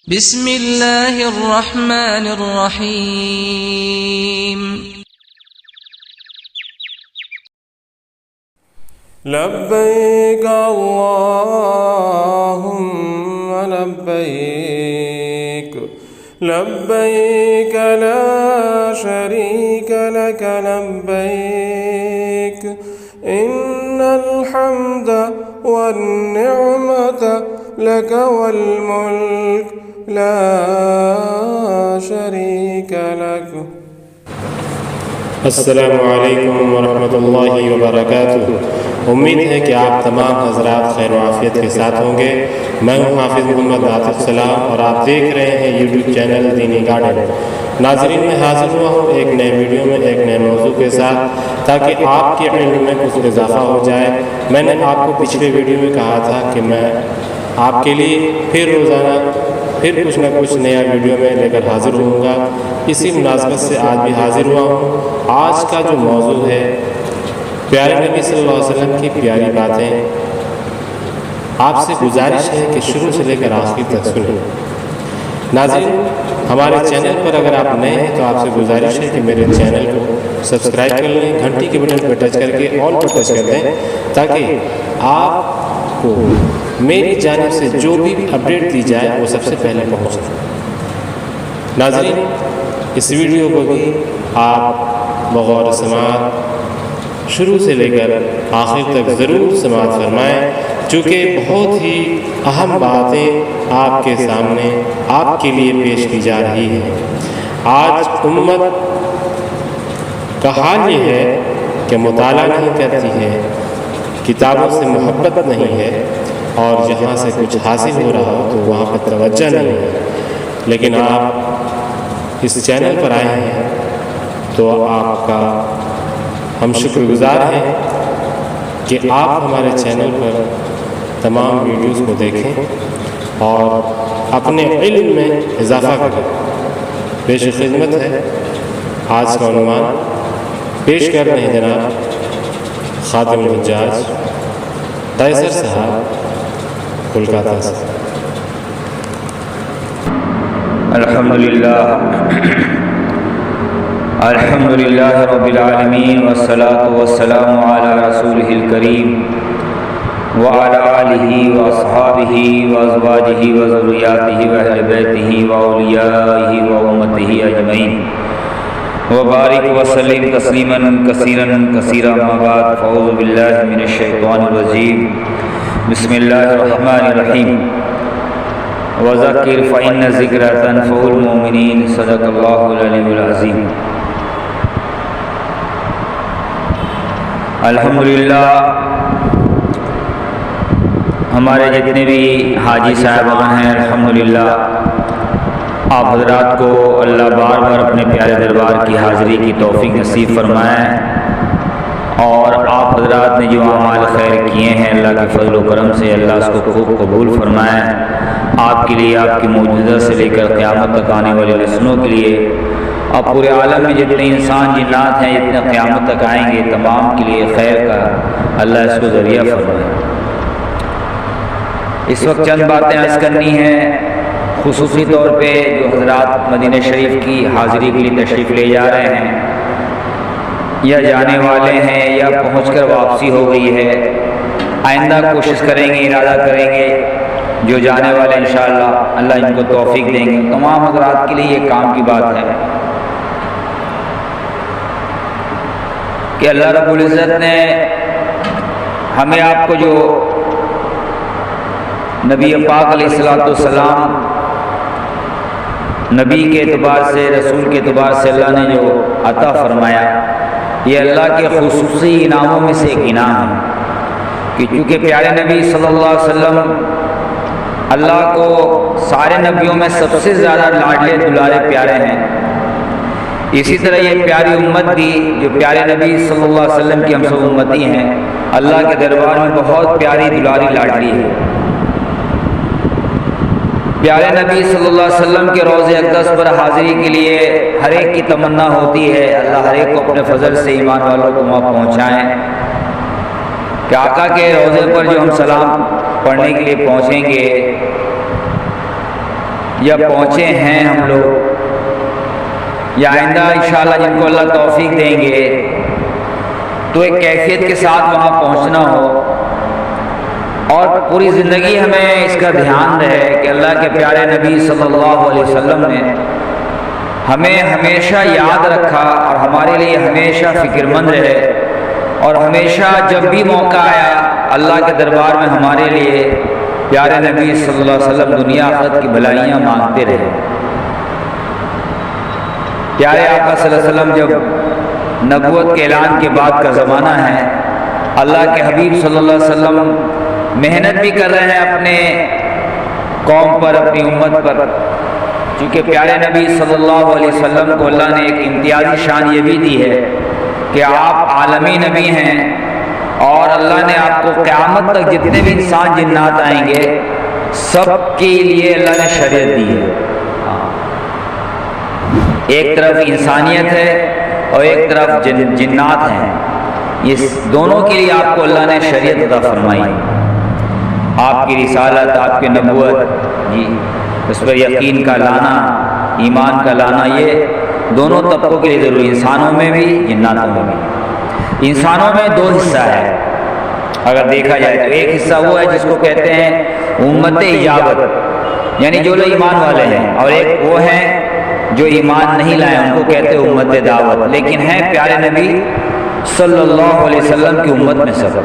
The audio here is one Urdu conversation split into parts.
بسم اللہ الرحمن الرحیم لبیک اللہم لبیک لبیک لا شریک لک لبیک ان الحمد والنعمت لک والملک لا شریک لک۔ السلام علیکم ورحمۃ اللہ وبرکاتہ۔ امید ہے کہ آپ تمام حضرات خیر و عافیت کے ساتھ ہوں گے۔ میں ہوں حافظ محمد عاطف سلام اور آپ دیکھ رہے ہیں یوٹیوب چینل دینی گارڈن۔ ناظرین، میں حاضر ہوا ہوں ایک نئے ویڈیو میں ایک نئے موضوع کے ساتھ تاکہ آپ کے علم میں کچھ اضافہ ہو جائے۔ میں نے آپ کو پچھلے ویڈیو میں کہا تھا کہ میں آپ کے لیے پھر روزانہ کچھ نہ کچھ نیا ویڈیو میں لے کر حاضر ہوں گا۔ اسی مناسبت سے آج بھی حاضر ہوا ہوں۔ آج کا جو موضوع ہے پیارے نبی صلی اللہ علیہ وسلم کی پیاری باتیں۔ آپ سے گزارش ہے کہ شروع سے لے کر آخر تک سنیں۔ ناظرین، ہمارے چینل پر اگر آپ نئے ہیں تو آپ سے گزارش ہے کہ میرے چینل کو سبسکرائب کر لیں، گھنٹی کے بٹن پر ٹچ کر کے آل پر ٹچ کر دیں تاکہ آپ کو میری جانب سے جو بھی اپڈیٹ دی جائے وہ سب سے پہلے پہنچ جائے۔ ناظرین، اس ویڈیو کو بھی آپ بغور سماعت شروع سے لے کر آخر تک ضرور سماعت فرمائیں، چونکہ بہت ہی اہم باتیں آپ کے سامنے آپ کے لیے پیش کی جا رہی ہیں۔ آج امت کا حال یہ ہے کہ مطالعہ نہیں کرتی ہے، کتابوں سے محبت نہیں ہے، اور جہاں سے کچھ حاصل ہو رہا ہو تو وہاں پر توجہ نہیں ہے۔ لیکن آپ اس چینل پر آئے ہیں تو آپ کا ہم شکر گزار ہیں کہ آپ ہمارے چینل پر تمام ویڈیوز کو دیکھیں اور اپنے علم میں اضافہ کریں۔ پیش خدمت ہے آج کا عنوان، پیش کر رہے ہیں جناب خادم الحجاج قیصر صاحب کولکاتہ سے۔ الحمدللہ رب العالمین والصلاة والسلام علی رسولہ الکریم وعلی آلہ واصحابہ وازواجہ وذریاتہ واہل بیتہ واولیائہ وامتہ اجمعین وبارک وسلم تسلیما کثیرا کثیرا اما بعد فاعوذ باللہ من الشیطان الرجیم بسم اللہ الرحمن الرحیم وذکر فإن الذکر تنفع المؤمنین صدق اللہ العلی العظیم۔ الحمدللہ ہمارے جتنے بھی حاجی صاحبان ہیں، الحمدللہ آپ حضرات کو اللہ بار بار اپنے پیارے دربار کی حاضری کی توفیق نصیب فرمائے، اور آپ حضرات نے جو اعمال خیر کیے ہیں اللہ کے فضل و کرم سے اللہ اس کو خوب قبول فرمائے۔ آپ کے لیے، آپ کی موجودہ سے لے کر قیامت تک آنے والے نسلوں کے لیے، اور پورے عالم میں جتنے انسان جنات ہیں جتنے قیامت تک آئیں گے تمام کے لیے خیر کا اللہ اس کو ذریعہ فرمائے۔ اس وقت چند باتیں عرض کرنی ہیں، خصوصی طور پہ جو حضرات مدینہ شریف کی حاضری کے لیے تشریف لے جا رہے ہیں یا جانے والے ہیں یا پہنچ کر واپسی ہو گئی ہے، آئندہ کوشش کریں گے، ارادہ کریں گے جو جانے والے انشاءاللہ اللہ ان کو توفیق دیں گے۔ تمام حضرات کے لیے یہ کام کی بات ہے کہ اللہ رب العزت نے ہمیں آپ کو جو نبی پاک علیہ السلام نبی کے اعتبار سے، رسول کے اعتبار سے اللہ نے جو عطا فرمایا، یہ اللہ کے خصوصی انعاموں میں سے ایک انعام ہے کہ چونکہ پیارے نبی صلی اللہ علیہ وسلم اللہ کو سارے نبیوں میں سب سے زیادہ لاڈلے دلارے پیارے ہیں، اسی طرح یہ پیاری امت بھی جو پیارے نبی صلی اللہ علیہ وسلم کی ہم سب امتی ہیں اللہ کے دربار میں بہت پیاری دلاری لاڈلی ہے۔ پیارے نبی صلی اللہ علیہ وسلم کے روضہ اقدس پر حاضری کے لیے ہر ایک کی تمنا ہوتی ہے اللہ ہر ایک کو اپنے فضل سے ایمان والوں کو وہاں پہنچائیں کہ آقا کے روضے پر جو ہم سلام پڑھنے کے لیے پہنچیں گے یا پہنچے ہیں ہم لوگ یا آئندہ انشاءاللہ جن کو اللہ توفیق دیں گے تو ایک کیفیت کے ساتھ وہاں پہنچنا ہو، اور پوری زندگی ہمیں اس کا دھیان رہے کہ اللہ کے پیارے نبی صلی اللہ علیہ وسلم نے ہمیں ہمیشہ یاد رکھا اور ہمارے لیے ہمیشہ فکر مند رہے، اور ہمیشہ جب بھی موقع آیا اللہ کے دربار میں ہمارے لیے پیارے نبی صلی اللہ علیہ وسلم دنیا آخرت کی بھلائیاں مانگتے رہے۔ پیارے آقا صلی اللہ علیہ وسلم جب نبوت کے اعلان کے بعد کا زمانہ ہے، اللہ کے حبیب صلی اللہ علیہ وسلم محنت بھی کر رہے ہیں اپنے قوم پر، اپنی امت پر، کیونکہ پیارے نبی صلی اللہ علیہ وسلم کو اللہ نے ایک امتیازی شان یہ بھی دی ہے کہ آپ عالمی نبی ہیں، اور اللہ نے آپ کو قیامت تک جتنے بھی انسان جنات آئیں گے سب کے لیے اللہ نے شریعت دی ہے۔ ایک طرف انسانیت ہے اور ایک طرف جنات ہیں، یہ دونوں کے لیے آپ کو اللہ نے شریعت عطا فرمائی۔ آپ کی رسالت، آپ کی نبوت، اس پر یقین کا لانا، ایمان کا لانا، یہ دونوں طبقوں کے لیے ضروری، انسانوں میں بھی جناتوں میں بھی۔ انسانوں میں دو حصہ ہے اگر دیکھا جائے تو، ایک حصہ وہ ہے جس کو کہتے ہیں امت اجابت، یعنی جو لوگ ایمان والے ہیں، اور ایک وہ ہیں جو ایمان نہیں لائے، ان کو کہتے ہیں امت دعوت، لیکن ہیں پیارے نبی صلی اللہ علیہ وسلم کی امت میں سب۔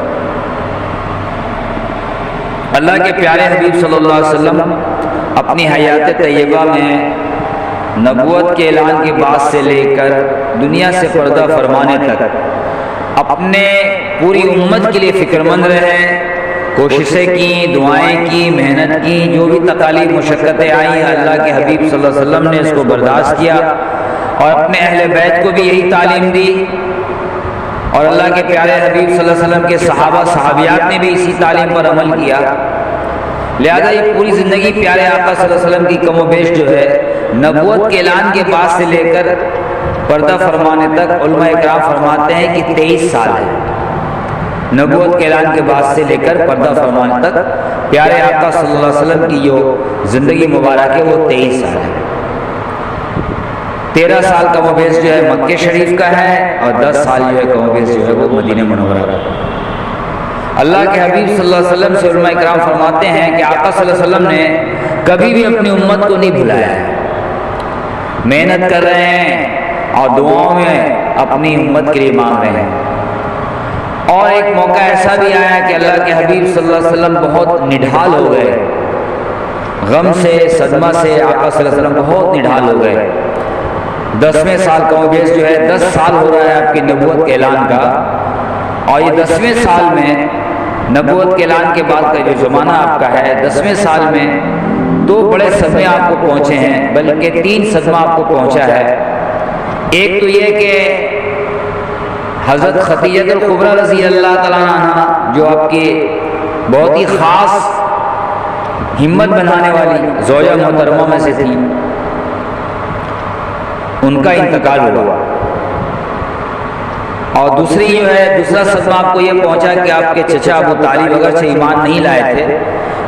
اللہ کے پیارے حبیب صلی اللہ علیہ وسلم اپنی حیات طیبہ میں نبوت کے اعلان کے بعد سے لے کر دنیا سے پردہ فرمانے تک اپنے پوری امت کے لیے فکر مند رہے، کوششیں کی، دعائیں کی، محنت کی، جو بھی تکالیف مشقتیں آئیں اللہ کے حبیب صلی اللہ علیہ وسلم نے اس کو برداشت کیا، اور اپنے اہل بیت کو بھی یہی تعلیم دی، اور اللہ کے پیارے حبیب صلی اللہ علیہ وسلم کے صحابہ صحابیات نے بھی اسی تعلیم پر عمل کیا۔ لہذا یہ پوری زندگی پیارے آقا صلی اللہ علیہ وسلم کی کم و بیش جو ہے نبوت کے اعلان کے بعد سے لے کر پردہ فرمانے تک علماء اکرام فرماتے ہیں کہ 23 سال ہے۔ نبوت کے اعلان کے بعد سے لے کر پردہ فرمانے تک پیارے آقا صلی اللہ علیہ وسلم کی جو زندگی مبارک ہے وہ 23 سال ہے۔ 13 سال کم و بیش جو ہے مکہ شریف کا ہے، اور 10 سال جو ہے کم و بیش جو ہے وہ مدینہ منورہ کا ہے۔ اللہ کے حبیب صلی اللہ علیہ وسلم سے علماء اکرام فرماتے ہیں کہ آقا صلی اللہ علیہ وسلم نے کبھی بھی اپنی امت کو نہیں بھلایا ہے، محنت کر رہے ہیں اور دعاؤں میں اپنی امت کے لیے مانگ رہے ہیں۔ اور ایک موقع ایسا بھی آیا کہ اللہ کے حبیب صلی اللہ علیہ وسلم بہت نڈھال ہو گئے، غم سے، صدمہ سے آقا صلی اللہ علیہ وسلم بہت نڈھال ہو گئے۔ 10ویں سال کم و بیش جو ہے 10 سال ہو رہا ہے آپ کی نبوت کے اعلان کا، اور یہ 10ویں سال میں نبوت کے اعلان کے بعد کا جو زمانہ آپ کا ہے 10ویں سال میں 2 بڑے صدمے آپ کو پہنچے ہیں، بلکہ 3 صدمہ آپ کو پہنچا ہے۔ ایک تو یہ کہ حضرت خدیجہ الکبریٰ رضی اللہ تعالیٰ عنہا، جو آپ کی بہت ہی خاص ہمت بنانے والی زوجہ محترمہ میں سے تھی، ان کا انتقال ہوا۔ اور دوسری جو ہے دوسرا صدمہ آپ کو یہ پہنچا کہ آپ کے چچا ابو طالب اگرچہ ایمان نہیں لائے تھے،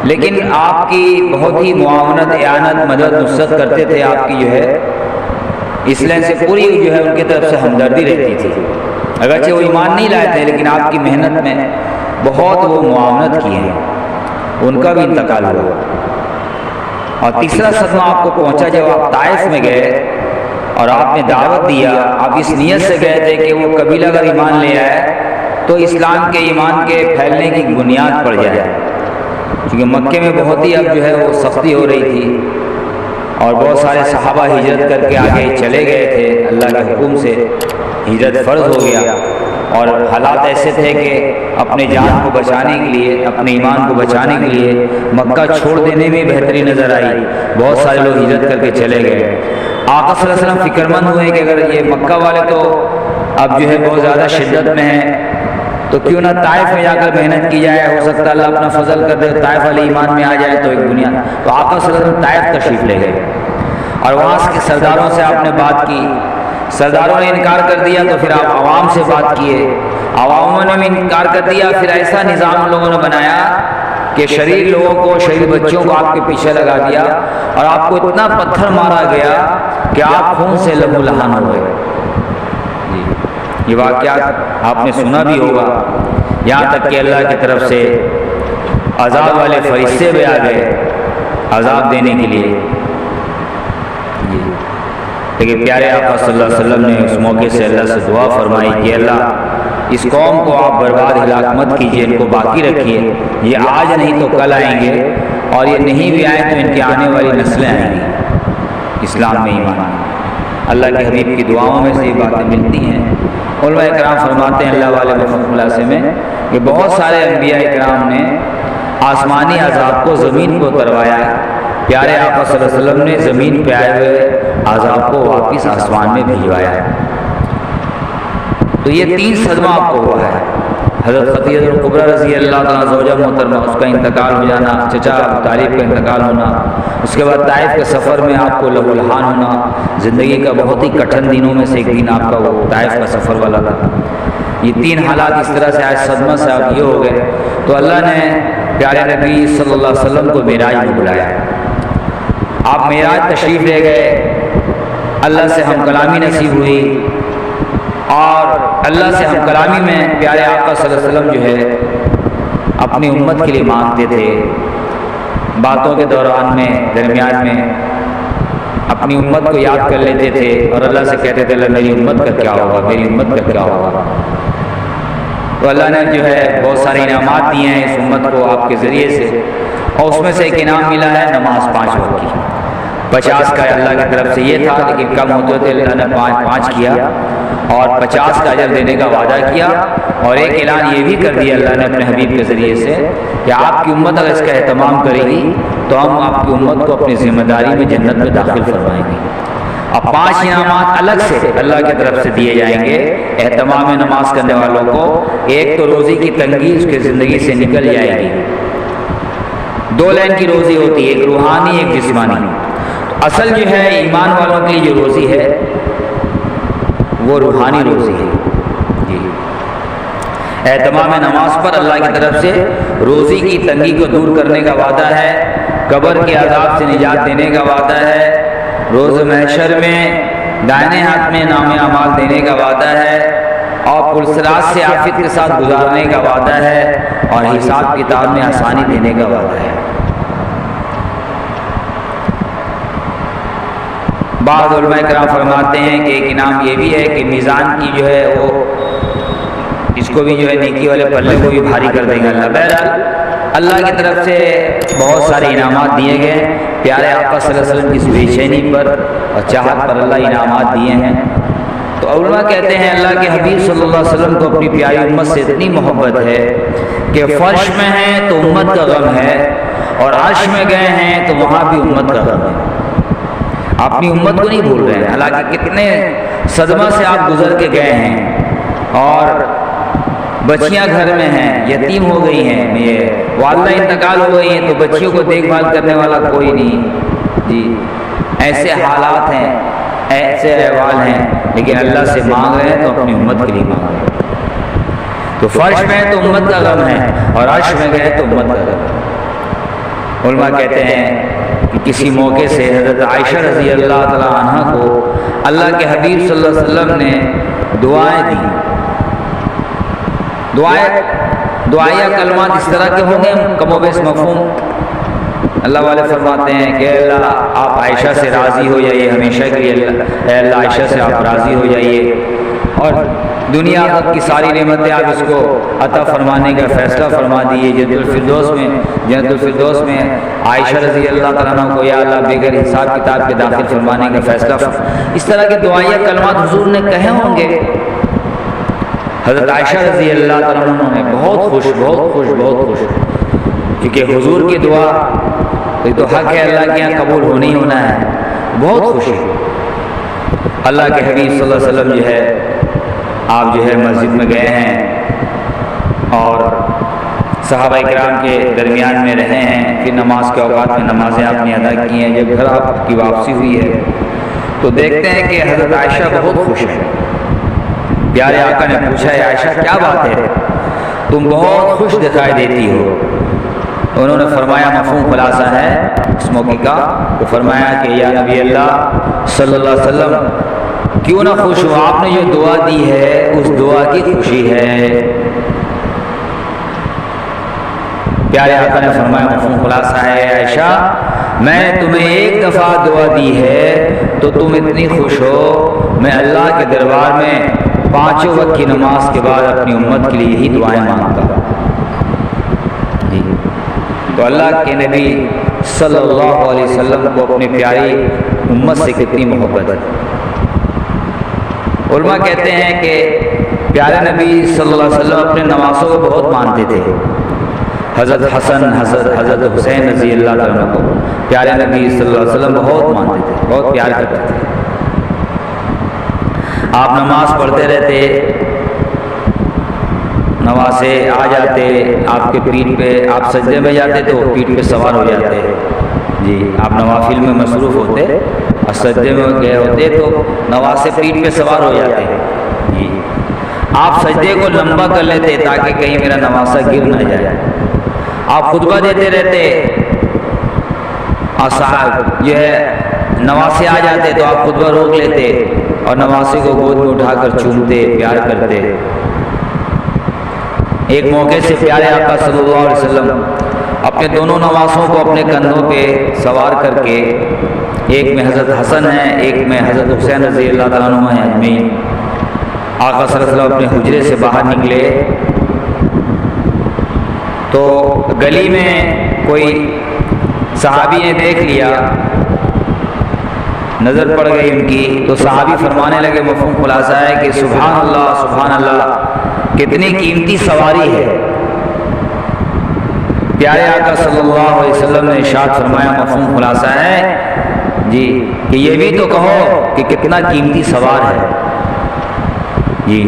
لیکن آپ کی بہت ہی معاونت، اعانت، مدد، نصرت کرتے تھے۔ آپ کی جو ہے اس لئے سے پوری جو ہے ان کی طرف سے ہمدردی رہتی تھی، اگرچہ وہ ایمان نہیں لائے تھے لیکن آپ کی محنت میں بہت وہ معاونت کی ہے۔ ان کا بھی انتقال ہوا۔ اور تیسرا صدمہ آپ کو پہنچا جب آپ طائف میں گئے اور آپ نے دعوت دیا، آپ اس نیت سے گئے تھے کہ وہ قبیلہ اگر ایمان لے آئے تو اسلام کے ایمان کے پھیلنے کی بنیاد پڑ جائے، کیونکہ مکے میں بہت ہی اب جو ہے وہ سختی ہو رہی تھی، اور بہت سارے صحابہ ہجرت کر کے آگے چلے گئے تھے، اللہ کے حکم سے ہجرت فرض ہو گیا، اور حالات ایسے تھے کہ اپنے جان کو بچانے کے لیے، اپنے ایمان کو بچانے کے لیے مکہ چھوڑ دینے میں بہتری نظر آئی، بہت سارے لوگ ہجرت کر کے چلے گئے۔ آقا صلی اللہ علیہ وسلم فکر مند ہوئے کہ اگر یہ مکہ والے تو اب جو ہے بہت زیادہ شدت میں ہیں، تو کیوں نہ طائف میں جا کر محنت کی جائے، ہو سکتا ہے اللہ اپنا فضل کر دے، طائف والے ایمان میں آ جائے تو ایک بنیاد۔ تو آقا صلی اللہ علیہ وسلم طائف تشریف لے گئے، اور وہاں کے سرداروں سے آپ نے بات کی، سرداروں نے انکار کر دیا تو پھر آپ عوام سے بات کیے، عواموں نے بھی انکار کر دیا، پھر ایسا نظام لوگوں نے بنایا کہ شریر لوگوں کو، شریر بچوں کو آپ کے پیچھے لگا دیا اور آپ کو اتنا پتھر مارا گیا کہ آپ خون سے لہو لہان ہو گئے۔ یہ واقعات آپ نے سنا بھی ہوگا، یہاں تک کہ اللہ کی طرف سے عذاب والے فرشتے بھی آ گئے عذاب دینے کے لیے۔ لیکن پیارے آقا صلی اللہ علیہ وسلم نے اس موقع سے اللہ سے دعا فرمائی کہ اللہ اس قوم کو آپ برباد ہلاک مت کیجیے، ان کو باقی رکھیے، یہ آج نہیں تو کل آئیں گے، اور یہ نہیں بھی آئیں تو ان کی آنے والی نسلیں آئیں گی اسلام میں ایمان۔ اللہ کے حبیب کی دعاؤں میں سے یہ باتیں ملتی ہیں۔ علماء اکرام فرماتے ہیں اللہ والے محمد خلاصے میں کہ بہت سارے انبیاء اکرام نے آسمانی عذاب کو زمین کو اتروایا ہے، پیارے آقا صلی اللہ علیہ وسلم نے زمین پہ آئے ہوئے عذاب کو واپس آسمان میں بھیجوایا ہے۔ تو یہ 3 صدمہ آپ کو ہوا ہے۔ حضرت خدیجہ الکبریٰ رضی اللہ تعالیٰ زوجہ محترمہ، اس کا انتقال ہو جانا، چچا ابو طالب کا انتقال ہونا، اس کے بعد طائف کے سفر میں آپ کو لہو لہان ہونا، زندگی کا بہت ہی کٹھن دنوں میں سے ایک دن آپ کا وہ طائف کا سفر والا تھا۔ یہ 3 حالات اس طرح سے آج صدمہ سے آپ یہ ہو گئے، تو اللہ نے پیارے نبی صلی اللہ علیہ وسلم کو معراج میں بلایا۔ آپ معراج تشریف لے گئے، اللہ سے ہم کلامی نصیب ہوئی، اور اللہ سے ہم کلامی میں پیارے آقا صلی اللہ علیہ وسلم جو ہے اپنی امت کے لیے مانگتے تھے، باتوں کے دوران میں درمیان میں اپنی امت کو یاد کر لیتے تھے اور اللہ سے کہتے تھے اللہ میری امت کا کیا ہوگا، میری امت کا کیا ہوگا۔ تو اللہ نے جو ہے بہت سارے انعامات دیے ہیں اس امت کو آپ کے ذریعے سے، اور اس میں سے ایک انعام ملا ہے نماز 5 وقت کی۔ 50 کا اللہ کی طرف سے یہ تھا، لیکن کم ہوتے تھے اللہ نے 5 کیا اور 50 کا اجر دینے کا وعدہ کیا، اور ایک اعلان یہ بھی کر دیا اللہ نے اپنے حبیب کے ذریعے سے کہ آپ کی امت اگر اس کا اہتمام کرے گی تو ہم آپ کی امت کو اپنی ذمہ داری میں جنت میں داخل فرمائیں گے۔ اب 5 انعامات الگ سے اللہ کی طرف سے دیے جائیں گے اہتمام نماز کرنے والوں کو۔ ایک تو روزی کی تنگی اس کی زندگی سے نکل جائے گی، 2 لائن کی روزی ہوتی ہے، ایک روحانی ایک جسمانی۔ اصل جو ہے ایمان والوں کے لیے جو روزی ہے وہ روحانی روزی ہے جی۔ اہتمام نماز پر اللہ کی طرف سے روزی کی تنگی کو دور کرنے کا وعدہ ہے، قبر کے عذاب سے نجات دینے کا وعدہ ہے، روز محشر میں دائنے ہاتھ میں نام اعمال دینے کا وعدہ ہے، اور پرسرات سے عافیت کے ساتھ گزارنے کا وعدہ ہے، اور حساب کتاب میں آسانی دینے کا وعدہ ہے۔ بعض علماء کرام فرماتے ہیں کہ ایک انعام یہ بھی ہے کہ میزان کی جو ہے وہ اس کو بھی جو ہے نیکی والے پلے کو بھی بھاری کر دیں گے اللہ۔ بہرحال اللہ کی طرف سے بہت سارے انعامات دیے گئے، پیارے آقا صلی اللہ علیہ وسلم کی اس بے چینی پر اور چاہت پر اللہ انعامات دیے ہیں۔ تو علماء کہتے ہیں اللہ کے حبیب صلی اللہ علیہ وسلم کو اپنی پیاری امت سے اتنی محبت ہے کہ فرش میں ہیں تو امت کا غم ہے، اور عرش میں گئے ہیں تو وہاں بھی امت کا غم ہے۔ اپنی امت کو نہیں بھول رہے ہیں، حالانکہ کتنے صدمہ سے آپ گزر کے گئے ہیں، اور بچیاں گھر میں ہیں، یتیم ہو گئی ہیں، یہ والدہ انتقال ہو گئی ہیں، تو بچیوں کو دیکھ بھال کرنے والا کوئی نہیں جی۔ ایسے حالات ہیں، ایسے احوال ہیں، لیکن اللہ سے مانگ رہے ہیں تو اپنی امت کے لیے مانگ رہے ہیں۔ تو فرش میں تو امت کا غم ہے، اور عرش میں گئے تو امت کا غم ہے۔ علماء کہتے ہیں کہ کسی موقع سے حضرت عائشہ رضی اللہ تعالیٰ عنہ کو اللہ کے حبیب صلی اللہ علیہ وسلم نے دعائیں دی۔ دعائیں کلمات اس طرح کے ہوں گے کم و بیش مفہوم۔ اللہ والے فرماتے ہیں کہ اللہ آپ عائشہ سے راضی ہو جائیے ہمیشہ کے لیے، اے اللہ عائشہ سے آپ راضی ہو جائیے، اور دنیا آخرت کی ساری نعمتیں آپ اس کو عطا فرمانے کا فیصلہ فرما دیے۔ جنت الفردوس میں عائشہ رضی اللہ تعالیٰ عنہ کو یا اللہ بغیر حساب کتاب کے داخل فرمانے کا فیصلہ اس طرح کے دعائیں کلمات حضور نے کہے ہوں گے۔ حضرت عائشہ رضی اللہ تعالیٰ عنہ نے بہت خوش کیونکہ حضور کی دعا تو حق ہے، اللہ کے یہاں قبول ہونی ہونا ہے، بہت خوشی۔ اللہ کے حبیب صلی اللہ علیہ وسلم جو ہے آپ جو ہے مسجد میں گئے ہیں اور صحابہ کرام کے درمیان میں رہے ہیں، پھر نماز کے اوقات میں نمازیں آپ نے ادا کی ہیں۔ جب گھر آپ کی واپسی ہوئی ہے تو دیکھتے ہیں کہ حضرت عائشہ بہت خوش ہے۔ پیارے آقا نے پوچھا ہے عائشہ کیا بات ہے، تم بہت خوش دکھائی دیتی ہو؟ انہوں نے فرمایا مفہوم خلاصہ ہے اس موقع کا، وہ فرمایا کہ یا نبی اللہ صلی اللہ علیہ وسلم کیوں نہ خوش ہو، آپ نے جو دعا دی ہے اس دعا کی خوشی ہے۔ پیارے آقا نے فرمایا مفہوم خلاصہ ہے عائشہ میں نے تمہیں ایک دفعہ دعا دی ہے تو تم اتنی خوش ہو، میں اللہ کے دربار میں 5 وقت کی نماز کے بعد اپنی امت کے لیے یہی دعائیں مانگتا ہوں۔ تو اللہ کے نبی صلی اللہ علیہ وسلم کو اپنی پیاری امت سے کتنی محبت ہے۔ علماء کہتے ہیں کہ پیارے نبی صلی اللہ علیہ وسلم اپنے نواسوں کو بہت مانتے تھے۔ حضرت حسن حضرت حسین رضی اللہ عنہ کو پیارے نبی صلی اللہ علیہ وسلم بہت مانتے تھے، بہت پیار کرتے تھے۔ آپ نماز پڑھتے رہتے، نواسے آ جاتے آپ کے پیٹھ پہ، آپ سجدے میں جاتے تو پیٹھ پہ سوار ہو جاتے جی، آپ نوافل میں مصروف ہوتے اور سجدے میں گئے ہوتے تو نواسے پیٹھ پہ سوار ہو جاتے جی، آپ سجدے کو لمبا کر لیتے تاکہ کہیں میرا نواسا گر نہ جائے، آپ خطبہ دیتے رہتے اور صاحب جو ہے نواسے آ جاتے تو آپ خطبہ روک لیتے اور نواسے کو گود میں اٹھا کر چومتے پیار کرتے۔ ایک موقع سے پیارے آقا صلی اللہ علیہ وسلم اپنے دونوں نواسوں کو اپنے کندھوں پہ سوار کر کے، ایک میں حضرت حسن ہے ایک میں حضرت حسین رضی اللہ تعالیٰ عنہ ہیں اجمعین، آقا صلی اللہ علیہ وسلم اپنے حجرے سے باہر نکلے تو گلی میں کوئی صحابی نے دیکھ لیا، نظر پڑ گئی ان کی، تو صحابی فرمانے لگے مفہوم خلاصہ ہے کہ سبحان اللہ کتنی قیمتی سواری ہے۔ پیارے آقا صلی اللہ علیہ وسلم نے ارشاد فرمایا مفہوم خلاصہ ہے جی کہ یہ بھی تو کہو کہ کتنا قیمتی سوار ہے جی۔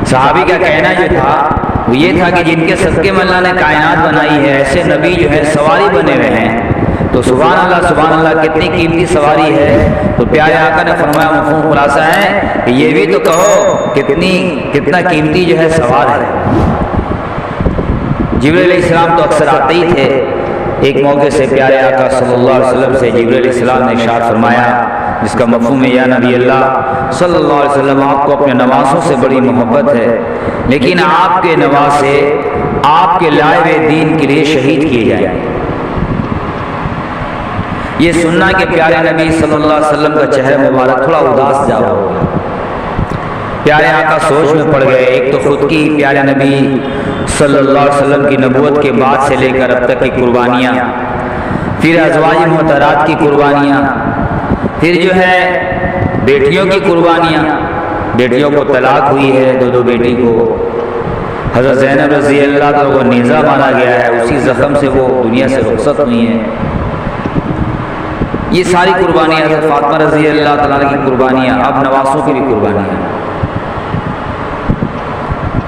صحابی کا کہنا جو تھا وہ یہ تھا کہ جن کے صدقے میں اللہ نے کائنات بنائی ہے ایسے نبی جو ہے سواری بنے ہوئے ہیں، تو سبحان اللہ کتنی قیمتی سواری ہے۔ تو پیارے آقا نے فرمایا مفہوم خلاصہ ہے کہ یہ بھی تو کہو کتنا قیمتی جو ہے سوار ہے۔ جبریل علیہ السلام تو اکثر آتے ہی تھے، ایک موقع سے پیارے آقا صلی اللہ علیہ وسلم سے جبریل علیہ السلام نے ارشاد فرمایا جس کا مفہوم ہے یا نبی اللہ صلی اللہ علیہ وسلم آپ کو اپنے نواسوں سے بڑی محبت ہے، لیکن آپ کے نواسے آپ کے لائے ہوئے دین کے لیے شہید کیے جائیں۔ یہ سننا کہ پیارے نبی صلی اللہ علیہ وسلم کا چہرہ مبارک تھوڑا اداس جا ہو گیا، پیارے آقا سوچ میں پڑ گئے۔ ایک تو خود کی پیارے نبی صلی اللہ علیہ وسلم کی نبوت کے بعد سے لے کر اب تک کی قربانیاں، پھر ازواج محترات کی قربانیاں، پھر جو ہے بیٹیوں کی قربانیاں، بیٹیوں کو طلاق ہوئی ہے، دو بیٹی کو حضرت زینب رضی اللہ تعالیٰ کو نیزہ مارا گیا ہے، اسی زخم سے وہ دنیا سے رخصت ہوئی ہیں۔ یہ ساری قربانیاں، حضرت فاطمہ رضی اللہ تعالیٰ کی قربانیاں، اب نواسوں کی بھی قربانیاں۔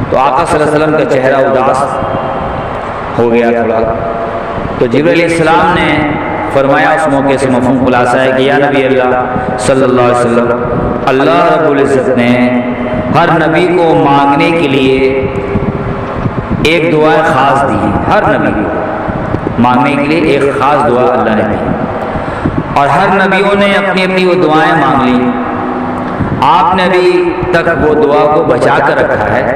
تو آقا صلی اللہ علیہ وسلم کا چہرہ اداس ہو گیا تھوڑا، تو جبریل علیہ السلام نے فرمایا اس موقع سے مفہوم خلاصہ ہے کہ یا نبی اللہ صلی اللہ علیہ وسلم اللہ رب العزت نے ہر نبی کو مانگنے کے لیے ایک دعا خاص دی ہے، ہر نبی کو مانگنے کے لیے ایک خاص دعا اللہ نے دی، اور ہر نبیوں نے اپنی اپنی وہ دعائیں مانگ لی۔ آپ نے ابھی تک وہ دعا کو بچا کر رکھا ہے،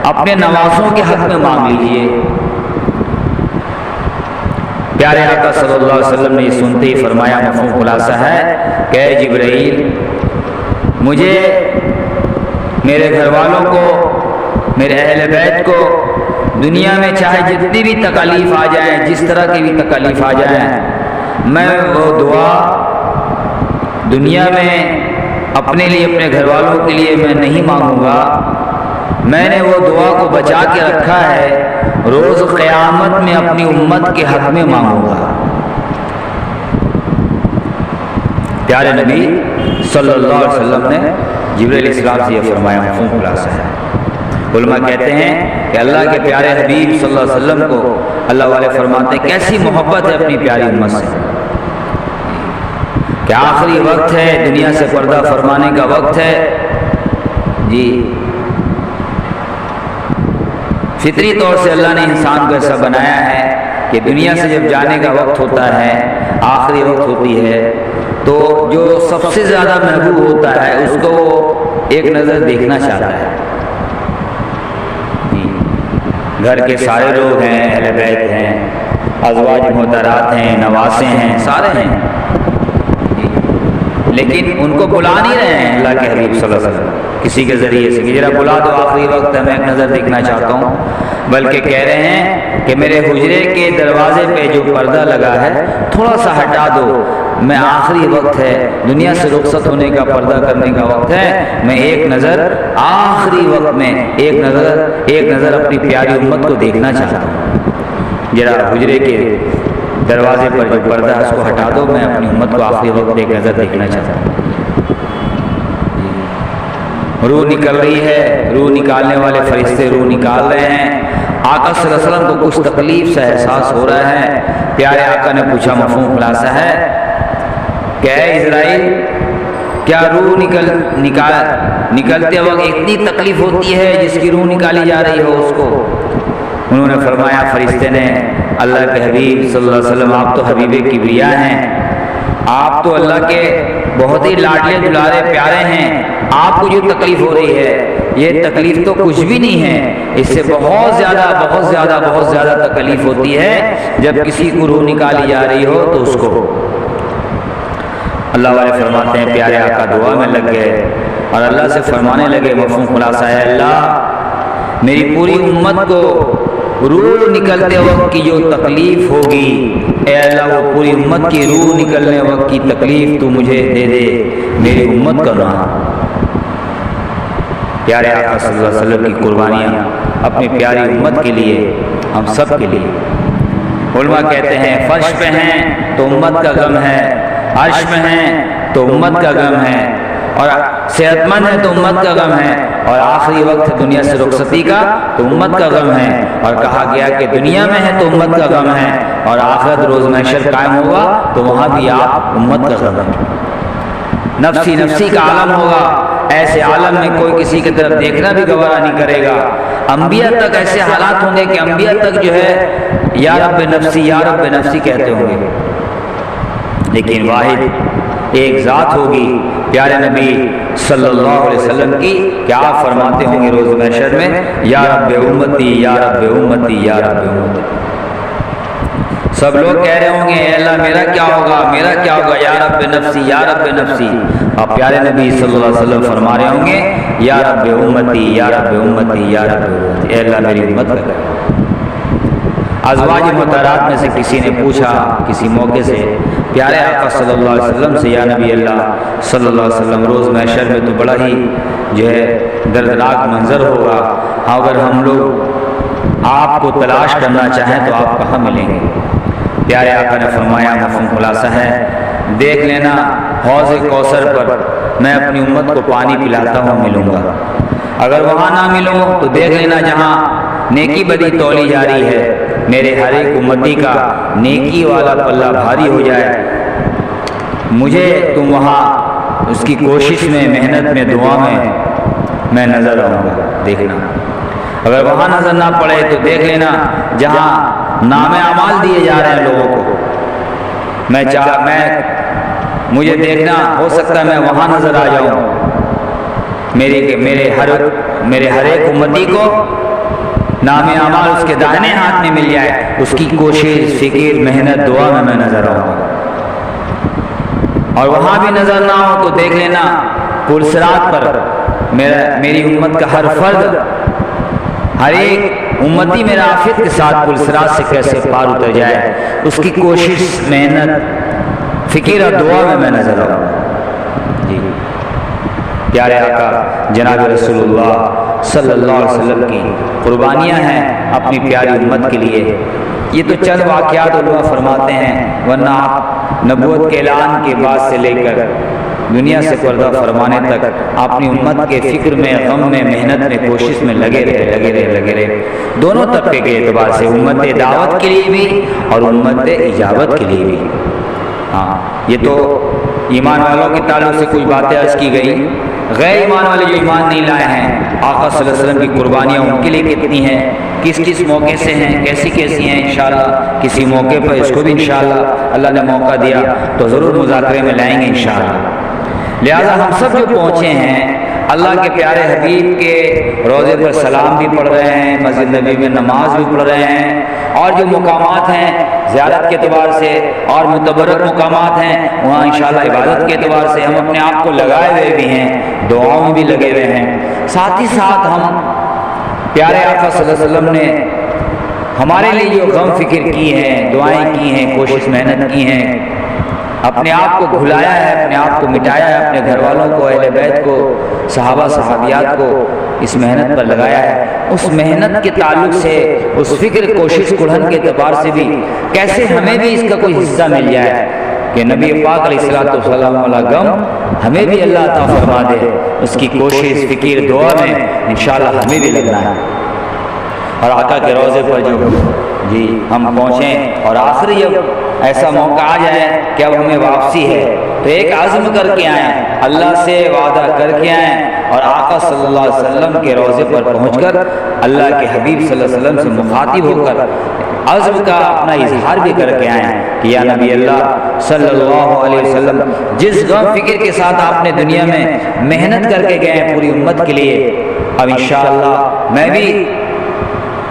اپنے نواسوں کے حق میں مانگ لیجیے۔ پیارے آقا صلی اللہ علیہ وسلم نے یہ سنتے ہی فرمایا مفہوم خلاصہ ہے کہ اے جبرائیل مجھے، میرے گھر والوں کو، میرے اہل بیت کو دنیا میں چاہے جتنی بھی تکالیف آ جائیں، جس طرح کی بھی تکالیف آ جائیں، میں وہ دعا دنیا میں اپنے لیے اپنے گھر والوں کے لیے میں نہیں مانگوں گا، میں نے وہ دعا کو بچا کے رکھا ہے، روز قیامت میں اپنی امت کے حق میں مانگوں گا۔ پیارے نبی صلی اللہ علیہ وسلم نے جبریل علیہ السلام سے یہ فرمایا مفہوم خلاصہ ہے۔ علماء کہتے ہیں کہ اللہ کے پیارے حبیب صلی اللہ علیہ وسلم کو اللہ والے فرماتے ہیں کیسی محبت ہے اپنی پیاری امت سے، کہ آخری وقت ہے، دنیا سے پردہ فرمانے کا وقت ہے جی۔ فطری طور سے اللہ نے انسان کو ایسا بنایا ہے کہ دنیا سے جب جانے کا وقت ہوتا ہے، آخری وقت ہوتی ہے، تو جو سب سے زیادہ محبوب ہوتا ہے اس کو وہ ایک نظر دیکھنا چاہتا ہے۔ گھر کے سارے لوگ ہیں، اہل بیت ہیں، ازواج محترات ہیں، نواسے ہیں، سارے ہیں، لیکن ان کو بلا نہیں رہے ہیں اللہ کے حبیب صلی اللہ علیہ وسلم کسی کے ذریعے سے کہ ذرا بلا دو، آخری وقت ہے، میں ایک نظر دیکھنا چاہتا ہوں، بلکہ کہہ رہے ہیں کہ میرے حجرے کے دروازے پہ جو پردہ لگا ہے تھوڑا سا ہٹا دو، میں آخری وقت ہے، دنیا سے رخصت ہونے کا، پردہ کرنے کا وقت ہے، میں ایک نظر آخری وقت میں ایک نظر اپنی پیاری امت کو دیکھنا چاہتا ہوں، ذرا حجرے کے دروازے پر جو پردہ ہے اس کو ہٹا دو، میں اپنی امت کو آخری وقت ایک نظر دیکھنا چاہتا ہوں۔ روح نکل رہی ہے، روح نکالنے والے فرشتے روح نکال رہے ہیں، آقا صلی اللہ علیہ وسلم کو کچھ تکلیف سے احساس ہو رہا ہے۔ پیارے آقا نے پوچھا، مفہوم خلاصہ ہے کہ اے اسرائیل، کیا روح نکلتے وقت اتنی تکلیف ہوتی ہے جس کی روح نکالی جا رہی ہو اس کو؟ انہوں نے فرمایا، فرشتے نے، اللہ کے حبیب صلی اللہ علیہ وسلم آپ تو حبیب کبریا ہیں، آپ تو اللہ کے بہت ہی لاڈلے دلارے پیارے ہیں، آپ کو جو تکلیف ہو رہی ہے یہ تکلیف تو کچھ بھی نہیں ہے، اس سے بہت زیادہ تکلیف ہوتی ہے جب کسی کو روح نکالی جا رہی ہو تو اس کو۔ اللہ والے فرماتے ہیں پیارے آقا دعا میں لگ گئے اور اللہ سے فرمانے لگے، مفہوم خلاصہ ہے، اللہ میری پوری امت کو روح نکلتے وقت کی جو تکلیف ہوگی، اے اللہ وہ پوری امت کی روح نکلنے وقت کی تکلیف تو مجھے دے دے، میری امت کا نام۔ پیارے آقا صلی اللہ علیہ وسلم کی قربانیاں اپنی پیاری امت کے لیے، ہم سب کے لیے۔ علماء کہتے ہیں فرش پہ ہیں تو امت کا غم ہے، عرش میں ہیں تو امت کا غم ہے، اور صحت مند ہے تو امت کا غم ہے، اور آخری وقت دنیا سے رخصتی کا تو امت کا غم ہے، اور کہا گیا کہ دنیا میں ہے تو امت کا غم ہے، اور آخرت روز محشر قائم ہوگا تو وہاں بھی آپ امت کا غم ہے۔ نفسی نفسی کا عالم ہوگا، ایسے عالم میں کوئی کسی کی طرف دیکھنا بھی گوارا نہیں کرے گا۔ انبیاء تک ایسے حالات ہوں گے کہ انبیاء تک جو ہے یا رب نفسی یا رب نفسی کہتے ہوں گے، لیکن واحد ایک ذات ہوگی پیارے نبی صلی اللہ علیہ وسلم کی کہ آپ فرماتے ہوں گے روز محشر میں، یا رب امتی یا رب امتی یا رب امتی۔ سب لوگ کہہ رہے ہوں گے اے اللہ میرا کیا ہوگا، میرا کیا ہوگا، یا رب نفسی یا رب نفسی، اور پیارے نبی صلی اللہ علیہ وسلم فرما رہے ہوں گے یا رب امتی یا رب امتی یا رب امتی، اے اللہ میری امت کا۔ ازواج محترات میں سے کسی نے پوچھا کسی موقع سے پیارے آقا صلی اللہ علیہ وسلم سے، یا نبی اللہ صلی اللہ علیہ وسلم روز محشر میں تو بڑا ہی جو ہے دردناک منظر ہوگا، اگر ہم لوگ آپ کو تلاش کرنا چاہیں تو آپ کہاں ملیں گے؟ پیارے آقا نے فرمایا، مفہوم خلاصہ ہے، دیکھ لینا حوض کوثر پر میں اپنی امت کو پانی پلاتا ہوں، ملوں گا، اگر وہاں نہ ملوں تو دیکھ لینا جہاں نیکی بدی تولی جاری ہے، میرے ہر ایک امتی کا نیکی والا پلہ بھاری ہو جائے، مجھے تم وہاں اس کی کوشش میں، محنت میں، دعا میں نظر آؤں گا، دیکھنا۔ اگر وہاں نظر نہ پڑے تو دیکھ لینا جہاں نام اعمال دیے جا رہے ہیں لوگوں کو، مجھے دیکھنا ہو سکتا ہے میں وہاں نظر آ جاؤں، میرے ہر ایک امتی کو نام اعمال اس کے داہنے ہاتھ میں مل جائے، اس کی کوشش، فکر، محنت، دعا میں نظر آؤں گا، اور وہاں بھی نظر نہ ہو تو دیکھ لینا پرصراط پر میری امت کا ہر فرد، ہر ایک امتی میرا آفت کے ساتھ پرصراط سے کیسے پار اتر جائے، اس کی کوشش، محنت، فکر اور دعا میں نظر آؤں گا۔ جی پیارے آقا جناب رسول اللہ صلی اللہ علیہ وسلم کی قربانیاں ہیں اپنی پیاری امت کے لیے۔ یہ تو چند واقعات علماء فرماتے ہیں، ورنہ آپ نبوت کے اعلان کے بعد سے لے کر دنیا سے پردہ فرمانے تک اپنی امت کے فکر میں، غم میں، محنت میں، کوشش میں لگے رہے، دونوں طبقے کے اعتبار سے، امت دعوت کے لیے بھی اور امت اجابت کے لیے بھی۔ ہاں یہ تو ایمان والوں کے تعلق سے کچھ باتیں عرض کی گئی، غیر ایمان والے جو ایمان نہیں لائے ہیں، آقا صلی اللہ علیہ وسلم کی قربانیاں ان کے لیے کتنی ہیں کس کس موقع سے ہیں، کیسی کیسی ہیں، انشاءاللہ کسی موقع پر اس کو بھی انشاءاللہ اللہ نے موقع دیا تو ضرور مذاکرے میں لائیں گے انشاءاللہ۔ لہذا ہم سب جو پہنچے ہیں اللہ کے پیارے حبیب کے روضے پر سلام بھی پڑھ رہے ہیں، مسجد نبی میں نماز بھی پڑھ رہے ہیں، اور جو مقامات ہیں زیارت کے اعتبار سے اور متبرک مقامات ہیں وہاں انشاءاللہ عبادت کے اعتبار سے ہم اپنے آپ کو لگائے ہوئے بھی ہیں، دعاؤں میں بھی لگے ہوئے ہیں۔ ساتھ ہی ساتھ ہم پیارے آقا صلی اللہ علیہ وسلم نے ہمارے لیے جو غم فکر کی ہیں، دعائیں کی ہیں، کوشش محنت کی ہیں، اپنے آپ کو بھلایا ہے، اپنے آپ کو مٹایا ہے، اپنے گھر والوں کو، اہل بیت کو، صحابہ صحابیات کو اس محنت پر لگایا ہے، اس محنت کے تعلق سے، اس فکر کوشش کڑھن کے اعتبار سے بھی کیسے ہمیں بھی اس کا کوئی حصہ مل جائے کہ نبی پاک علیہ الصلوۃ والسلام والا غم ہمیں بھی اللہ عطا فرما دے، اس کی کوشش فکر دعا میں انشاءاللہ ہمیں بھی لگنا ہے۔ اور آقا کے روضے پر جو ہم پہنچیں اور آخری جب ایسا موقع آ جائے کہ اب ہمیں واپسی ہے تو ایک عزم کر کے آئیں، اللہ سے وعدہ کر کے آئیں اور آقا صلی اللہ علیہ وسلم کے روضے پر پہنچ کر اللہ کے حبیب صلی اللہ علیہ وسلم سے مخاطب ہو کر عزم کا اپنا اظہار بھی کر کے آئیں کہ یا نبی اللہ صلی اللہ علیہ وسلم، جس غم فکر کے ساتھ آپ نے دنیا میں محنت کر کے گئے ہیں پوری امت کے لیے، اب انشاءاللہ میں بھی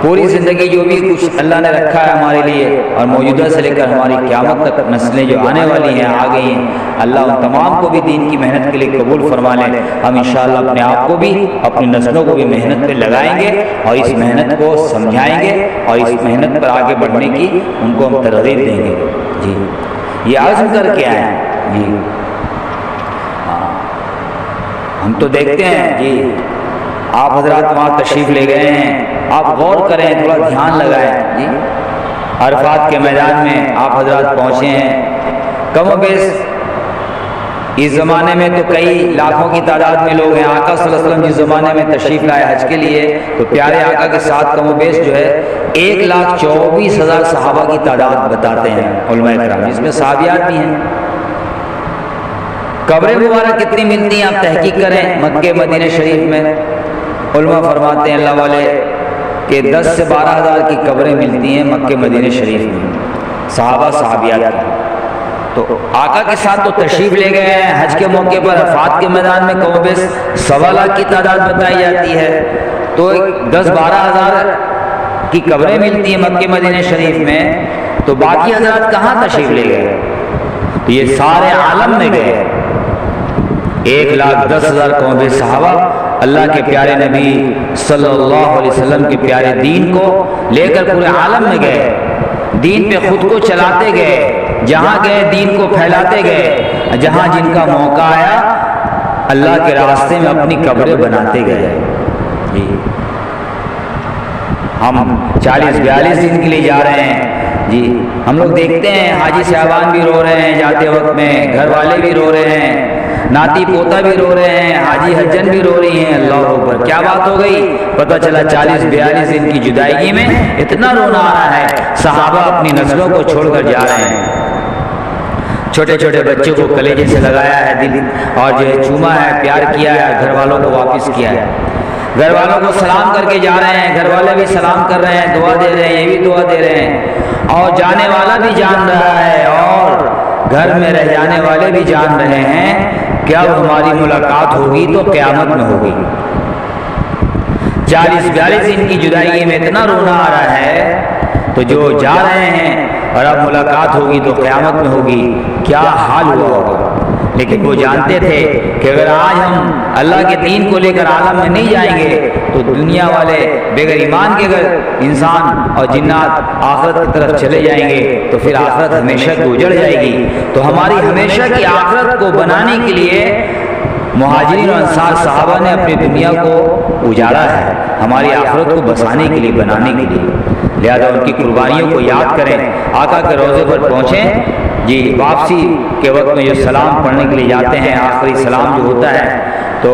پوری زندگی جو بھی کچھ اللہ نے رکھا ہے ہمارے لیے اور موجودہ سے لے کر ہماری قیامت تک نسلیں جو آنے والی ہیں، آ گئی ہیں، اللہ ان تمام کو بھی دین کی محنت کے لیے قبول فرما لیں۔ ہم انشاءاللہ اپنے آپ کو بھی اپنی نسلوں کو بھی محنت پہ لگائیں گے اور اس محنت کو سمجھائیں گے اور اس محنت پر آگے بڑھنے کی ان کو ہم ترغیب دیں گے۔ جی یہ عزم کر کے آئیں۔ جی ہم تو دیکھتے ہیں جی آپ حضرات وہاں تشریف لے گئے ہیں، آپ غور کریں، تھوڑا دھیان لگائیں۔ جی عرفات کے میدان میں آپ حضرات پہنچے ہیں، کم و بیش اس زمانے میں تو کئی لاکھوں کی تعداد میں لوگ ہیں۔ آقا صلی اللہ علیہ وسلم جس زمانے میں تشریف لائے حج کے لیے تو پیارے آقا کے ساتھ کم و بیش جو ہے 1,24,000 صحابہ کی تعداد بتاتے ہیں علماء کرام، جس میں صحابیات بھی ہیں۔ قبریں مبارک کتنی ملتی ہیں آپ تحقیق کریں مکہ مدینہ شریف میں، علماء فرماتے ہیں اللہ والے کہ 10 سے 12,000 کی قبریں ملتی ہیں مکہ مدینہ شریف میں صحابہ صحابیات کی۔ تو آقا کے ساتھ تو تشریف لے گئے ہیں حج کے موقع پر، عرفات کے میدان میں کم و بیش 1.25 لاکھ کی تعداد بتائی جاتی ہے، تو 10-12,000 کی قبریں ملتی ہیں مکہ مدینہ شریف میں، تو باقی حضرات کہاں تشریف لے گئے؟ تو یہ سارے عالم میں گئے، 1,10,000 قوم بے صحابہ اللہ کے پیارے نبی صلی اللہ علیہ وسلم کے پیارے دین کو لے کر پورے عالم میں گئے، دین پہ خود کو چلاتے گئے، جہاں گئے دین کو پھیلاتے گئے، جہاں جن کا موقع آیا اللہ کے راستے میں اپنی قبریں بناتے گئے۔ جی ہم 40-42 دن کے لیے جا رہے ہیں، جی ہم لوگ دیکھتے ہیں حاجی صاحبان بھی رو رہے ہیں جاتے وقت میں، گھر والے بھی رو رہے ہیں، ناتی پوتا بھی رو رہے ہیں، حاجی حجن بھی رو رہی ہیں۔ اللہ اکبر، کیا بات ہو گئی؟ پتہ چلا 40-42 دن کی جدائیگی میں اتنا رونا آ رہا ہے، صحابہ اپنی نسلوں کو چھوڑ کر جا رہے ہیں، چھوٹے چھوٹے بچوں کو کلیجے سے لگایا ہے دل اور جو ہے چوما ہے، پیار کیا ہے، گھر والوں کو واپس کیا ہے، گھر والوں کو سلام کر کے جا رہے ہیں، گھر والے بھی سلام کر رہے ہیں، دعا دے رہے ہیں، یہ بھی دعا دے رہے ہیں، اور جانے والا بھی جان رہا ہے اور گھر میں رہ جانے والے بھی جان رہے ہیں کہ اب ہماری ملاقات ہوگی تو قیامت میں ہوگی۔ 40-42 دن کی جدائی میں اتنا رونا آ رہا ہے، تو جو جا رہے ہیں اور اب ملاقات ہوگی تو قیامت میں ہوگی، کیا حال ہوا ہوگا۔ لیکن وہ جانتے تھے کہ اگر آج ہم اللہ کے دین کو لے کر عالم میں نہیں جائیں گے تو دنیا والے بغیر ایمان کے اگر انسان اور جنات آخرت کی طرف چلے جائیں گے تو پھر آخرت ہمیشہ کی اجڑ جائے گی۔ تو ہماری ہمیشہ کی آخرت کو بنانے کے لیے مہاجرین اور انصار صحابہ نے اپنی دنیا کو اجاڑا ہے، ہماری آخرت کو بسانے کے لیے، بنانے کے لیے، لہذا ان کی قربانیوں کو یاد کریں۔ آقا کے روضے پر پہنچیں، جی واپسی کے وقت میں جو سلام پڑھنے کے لیے جاتے ہیں، آخری سلام جو ہوتا ہے، تو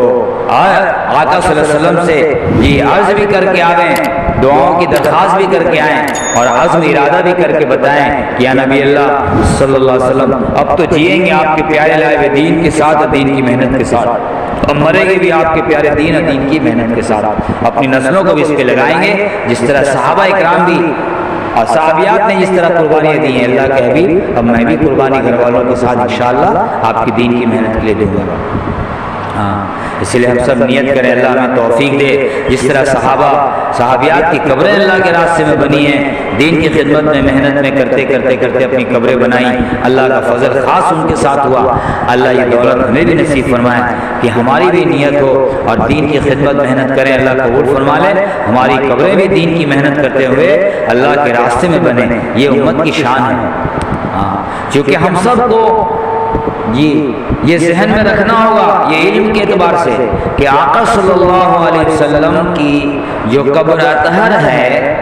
آقا صلی اللہ علیہ وسلم سے جی عرض بھی کر کے آئیں، دعاؤں کی درخواست بھی کر کے آئیں اور عزم ارادہ بھی کر کے بتائیں کہ یا نبی اللہ صلی اللہ علیہ وسلم اب تو جئیں گے آپ کے پیارے لائے ہوئے دین کے ساتھ اور دین کی محنت کے ساتھ، اور مریں گے بھی آپ کے پیارے دین اور دین کی محنت کے ساتھ، اپنی نسلوں کو بھی اس پہ لگائیں گے، جس طرح صحابہ اکرام بھی اور صحابیات نے جس طرح قربانیاں دی ہیں۔ اللہ کے حبیب اب میں بھی قربانی گھر والوں کے ساتھ انشاءاللہ آپ کی دین کی محنت کے لیے دوں گا۔ اس لیے ہم سب نیت کریں اللہ ہمیں توفیق دے، جس طرح صحابہ صحابیات کی قبریں اللہ کے راستے میں بنی ہیں، دین کی خدمت میں محنت میں کرتے کرتے کرتے اپنی قبریں بنائیں، اللہ کا فضل خاص ان کے ساتھ ہوا۔ اللہ یہ دولت ہمیں بھی نصیب فرمائے کہ ہماری بھی نیت ہو اور دین کی خدمت محنت کریں، اللہ قبول فرما لے، ہماری قبریں بھی دین کی محنت کرتے ہوئے اللہ کے راستے میں بنیں۔ یہ امت کی شان ہے، چونکہ ہم سب کو یہ ذہن میں رکھنا ہوگا، یہ علم کے اعتبار سے کہ آقا صلی اللہ علیہ وسلم کی جو قبر اطہر ہے،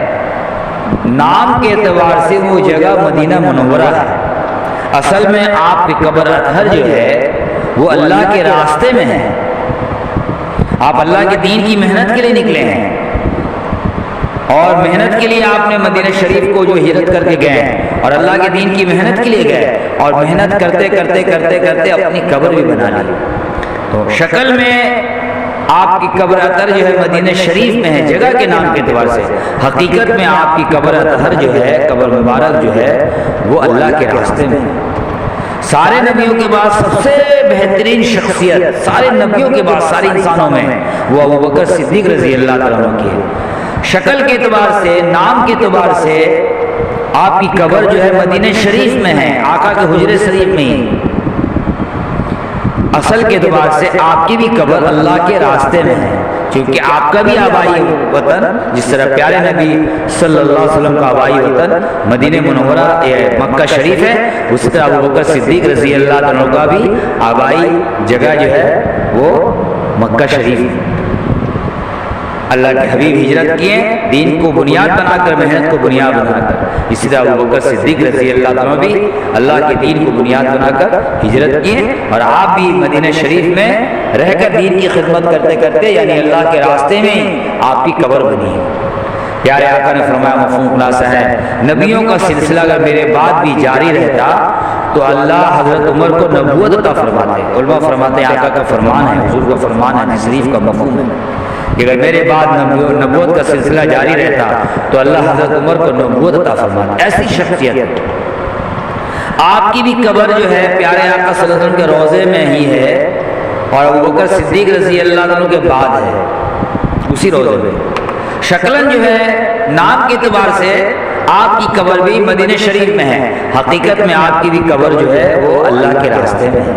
نام کے اعتبار سے وہ جگہ مدینہ منورہ ہے، اصل میں آپ کی قبر اطہر جو ہے وہ اللہ کے راستے میں ہے۔ آپ اللہ کے دین کی محنت کے لیے نکلے ہیں، اور محنت کے لیے آپ نے مدینہ شریف کو جو ہجرت کر کے گئے اور اللہ کے دین کی محنت کے لیے گئے، اور محنت کرتے کرتے کرتے کرتے اپنی قبر بھی بنا لی۔ تو شکل میں آپ کی قبر اطہر جو ہے مدینہ شریف میں ہے جگہ کے نام کے اعتبار سے، حقیقت میں آپ کی قبر اطہر جو ہے، قبر مبارک جو ہے وہ اللہ کے راستے میں ہے۔ سارے نبیوں کے بعد سب سے بہترین شخصیت سارے نبیوں کے بعد سارے انسانوں میں وہ ابوبکر صدیق رضی اللہ تعالیٰ عنہ کی ہے۔ شکل کے اعتبار سے، نام کے اعتبار سے آپ کی قبر جو ہے مدینہ شریف میں ہے، آقا کے حجرے شریف میں ہی۔ اصل کے اعتبار سے آپ کی بھی قبر اللہ کے راستے میں ہے، کیونکہ آپ کا بھی آبائی وطن جس طرح پیارے نبی صلی اللہ علیہ وسلم کا آبائی وطن مدینہ منورہ مکہ شریف ہے، اسی طرح ابوبکر صدیق رضی اللہ عنہ کا بھی آبائی جگہ جو ہے وہ مکہ شریف ہے۔ اللہ کے حبیب ہجرت کیے دین کو بنیاد بنا کر، محنت کو بنیاد بنا کر، اسی طرح ابوبکر صدیق رضی اللہ عنہ بھی اللہ کے دین کو بنیاد بنا کر ہجرت کیے، اور آپ بھی مدینہ شریف میں رہ کر دین کی خدمت کرتے کرتے یعنی اللہ کے راستے میں آپ کی قبر بنی ہے۔ پیارے آقا نے فرمایا مفہوم خلاصہ ہے، نبیوں کا سلسلہ اگر میرے بعد بھی جاری رہتا تو اللہ حضرت عمر کو نبوت عطا فرماتے۔ علماء فرماتے ہیں آقا کا فرمان ہے، حضور کا فرمان ہے، حدیث شریف کا مفہوم ہے کہ اگر میرے بعد نبوت کا سلسلہ جاری رہتا تو اللہ حضرت عمر کو نبوت عطا فرماتا۔ ایسی شخصیت آپ کی بھی قبر جو ہے پیارے آقا صلی اللہ علیہ وسلم کے روضے میں ہی ہے، اور ابوبکر صدیق رضی اللہ عنہ کے بعد ہے اسی روضے میں۔ شکلن جو ہے نام کے اعتبار سے آپ کی قبر بھی مدینہ شریف میں ہے، حقیقت میں آپ کی بھی قبر جو ہے وہ اللہ کے راستے میں ہے۔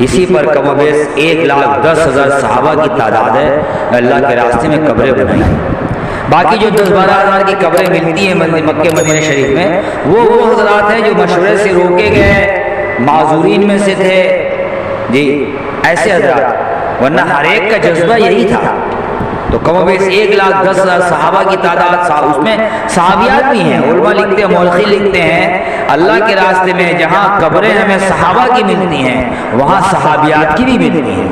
اسی پر کم و بیش 1,10,000 صحابہ کی تعداد ہے اللہ کے راستے میں قبریں بنائی۔ باقی جو 10-12 ہزار کی قبریں ملتی ہیں مکہ مدینہ شریف میں، وہ حضرات ہیں جو مشورے سے روکے گئے، معذورین میں سے تھے، جی ایسے حضرات، ورنہ ہر ایک کا جذبہ یہی تھا۔ تو کم و بیش 1,10,000 صحابہ کی تعداد، اس میں صحابیات بھی ہیں، علماء لکھتے ہیں، مورخین لکھتے ہیں اللہ کے راستے میں جہاں قبریں ہمیں صحابہ کی ملتی ہیں وہاں صحابیات کی بھی ملتی ہیں۔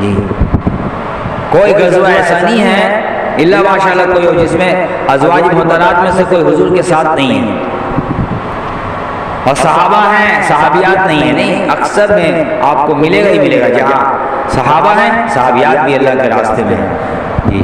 جی کوئی غزوہ ایسا نہیں ہے الا ماشاءاللہ کوئی ہو جس میں ازواج محترمات میں سے کوئی حضور کے ساتھ نہیں ہے، اور صحابہ ہیں صحابیات نہیں ہیں، نہیں، اکثر میں آپ کو ملے گا ہی ملے گا جہاں صحابہ ہیں صحابیات بھی اللہ کے راستے میں ہیں۔ جی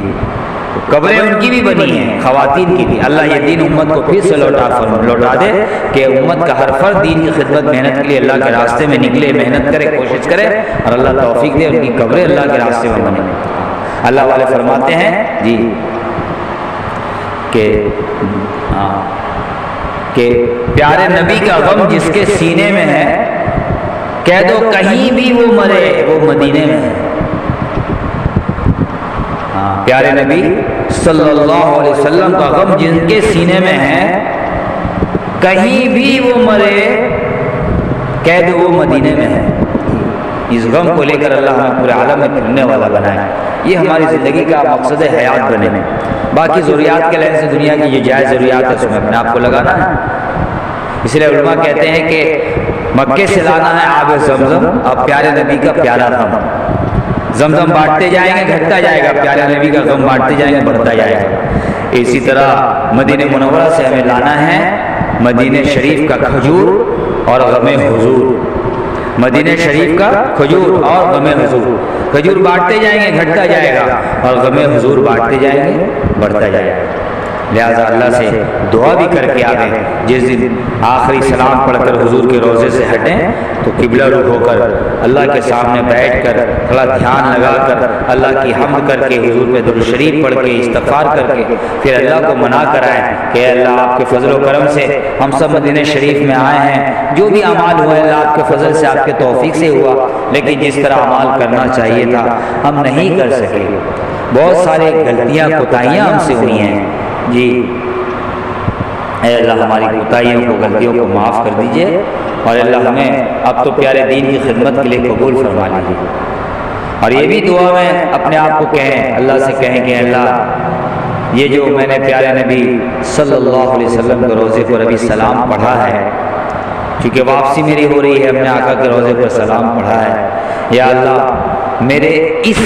قبریں ان کی بھی بنی ہیں، خواتین کی بھی۔ اللہ یہ دین امت کو پھر سے لوٹا دے کہ امت کا ہر فرد دین کی خدمت محنت کے لیے اللہ کے راستے میں نکلے، محنت کرے، کوشش کرے، اور اللہ توفیق دے ان کی قبریں اللہ کے راستے میں بنے۔ اللہ والے فرماتے ہیں جی کہ پیارے نبی کا غم جس کے سینے میں ہے، کہہ دو کہیں بھی وہ مرے وہ مدینے میں ہے۔ پیارے نبی صلی اللہ علیہ وسلم کا غم جن کے سینے میں ہے، کہیں بھی وہ مرے کہہ دو وہ مدینے میں ہے۔ اس غم کو لے کر اللہ ہمیں پورے عالم میں پھرنے والا بنائے، یہ ہماری زندگی کا مقصد حیات بنے۔ باقی ضروریات کے لحاظ سے دنیا کی یہ جائز ضروریات ہے اس میں اپنے آپ کو لگانا ہے۔ اس لیے علماء کہتے ہیں کہ مکے سے لانا ہے آب زمزم، اب پیارے نبی کا پیارا غم، زمزم بانٹتے جائیں گے گھٹتا جائے گا، پیارے نبی کا غم بانٹتے جائیں گے بڑھتا جائے گا۔ اسی طرح مدینہ منورہ سے ہمیں لانا ہے مدینہ شریف کا کھجور اور غم حضور۔ مدینہ شریف کا کھجور اور غم حضور، کھجور بانٹتے جائیں گے گھٹتا جائے گا، اور غم حضور بانٹتے جائیں گے بڑھتا جائے گا۔ لہذا اللہ سے دعا بھی کر کے آئیں، جس دن آخری سلام پڑھ کر حضور کے روضے سے ہٹیں تو قبلہ رخ ہو کر اللہ کے سامنے بیٹھ کر تھوڑا دھیان لگا کر اللہ کی حمد کر کے حضور پہ درود شریف پڑھ کے استغفار کر کے پھر اللہ کو منا کرائیں کہ اللہ آپ کے فضل و کرم سے ہم سب مدینہ شریف میں آئے ہیں، جو بھی اعمال ہوا اللہ آپ کے فضل سے آپ کے توفیق سے ہوا، لیکن جس طرح اعمال کرنا چاہیے تھا ہم نہیں کر سکے، بہت سارے غلطیاں کوتاہیاں ہم سے ہوئی ہیں جی، اے اللہ ہماری کوتاہیوں کو غلطیوں کو معاف کر دیجئے، اور اللہ ہمیں اب تو پیارے دین کی خدمت کے لیے قبول فرما لیجیے۔ اور یہ بھی دعا میں اپنے آپ کو کہیں، اللہ سے کہیں کہ اللہ یہ جو میں نے پیارے نبی صلی اللہ علیہ وسلم کے روضے پر ابھی سلام پڑھا ہے، کیونکہ واپسی میری ہو رہی ہے، اپنے آقا کے روضے پر سلام پڑھا ہے، یا اللہ میرے اس